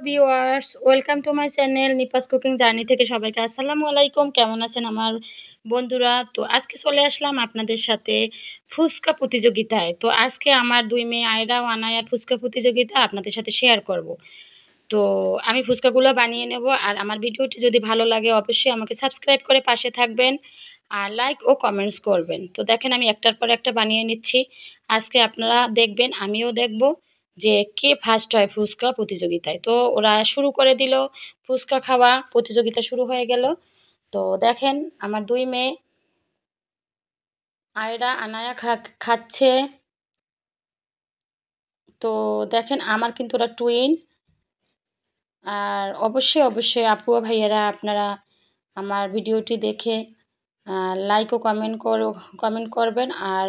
Viewers, welcome to my channel নিপাস cooking journey থেকে সবাইকে আসসালামু আলাইকুম। কেমন আছেন আমার বন্ধুরা? তো আজকে চলে আসলাম আপনাদের সাথে ফুচকা প্রতিযোগিতায়। তো আজকে আমার ২ মেয়ে আয়রা ও আনায়ার ফুচকা প্রতিযোগিতা আপনাদের সাথে শেয়ার করব। তো আমি ফুচকাগুলো বানিয়ে নেব। আর আমার ভিডিওটি যদি ভালো লাগে অবশ্যই আমাকে সাবস্ক্রাইব করে পাশে থাকবেন আর লাইক ও কমেন্টস করবেন। তো দেখেন আমি একটার পর একটা বানিয়ে নিচ্ছি। আজকে আপনারা দেখবেন, আমিও দেখব যে কে ফার্স্ট হয় ফুচকা প্রতিযোগিতায়। তো ওরা শুরু করে দিল, ফুচকা খাওয়া প্রতিযোগিতা শুরু হয়ে গেল। তো দেখেন আমার ২ মেয়ে আয়রা আনায়া খাচ্ছে। তো দেখেন আমার কিন্তু ওরা টুইন। আর অবশ্যই আপু ও ভাইয়ারা আপনারা আমার ভিডিওটি দেখে লাইক ও কমেন্ট করবেন আর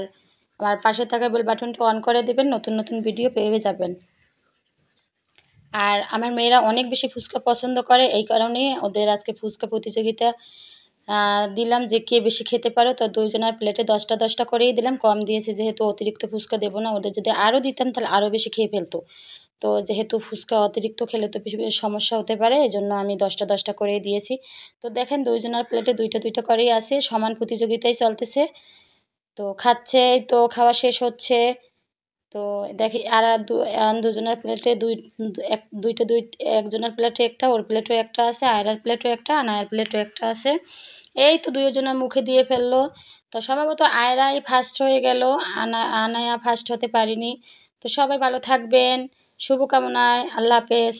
আমার পাশে থাকা বেল বাটনটি অন করে দেবেন, নতুন ভিডিও পেয়ে যাবেন। আর আমার মেয়েরা অনেক বেশি ফুচকা পছন্দ করে, এই কারণে ওদের আজকে ফুচকা প্রতিযোগিতা দিলাম যে কে বেশি খেতে পারো। তো ২ জনের প্লেটে ১০টা করেই দিলাম, কম দিয়েছি যেহেতু অতিরিক্ত ফুচকা দেবো না। ওদের যদি আরও দিতাম তাহলে আরও বেশি খেয়ে ফেলতো। তো যেহেতু ফুচকা অতিরিক্ত খেলে তো বেশি সমস্যা হতে পারে, এজন্য আমি ১০টা করেই দিয়েছি। তো দেখেন ২ জনের প্লেটে ২টা করেই আছে, সমান প্রতিযোগিতাই চলতেছে। তো খাচ্ছে, তো খাওয়া শেষ হচ্ছে। তো দেখি আর দুজনের প্লেটে একজনের প্লেটে একটা, ওর প্লেটেও একটা আছে, আয়রার প্লেটেও একটা, আনায়ার প্লেটেও একটা আছে। এই তো ২ জনের মুখে দিয়ে ফেললো। তো সম্ভবত আয়রাই ফার্স্ট হয়ে গেল, আনায়া ফার্স্ট হতে পারেনি। তো সবাই ভালো থাকবেন, শুভকামনায়, আল্লাহ হাফেজ।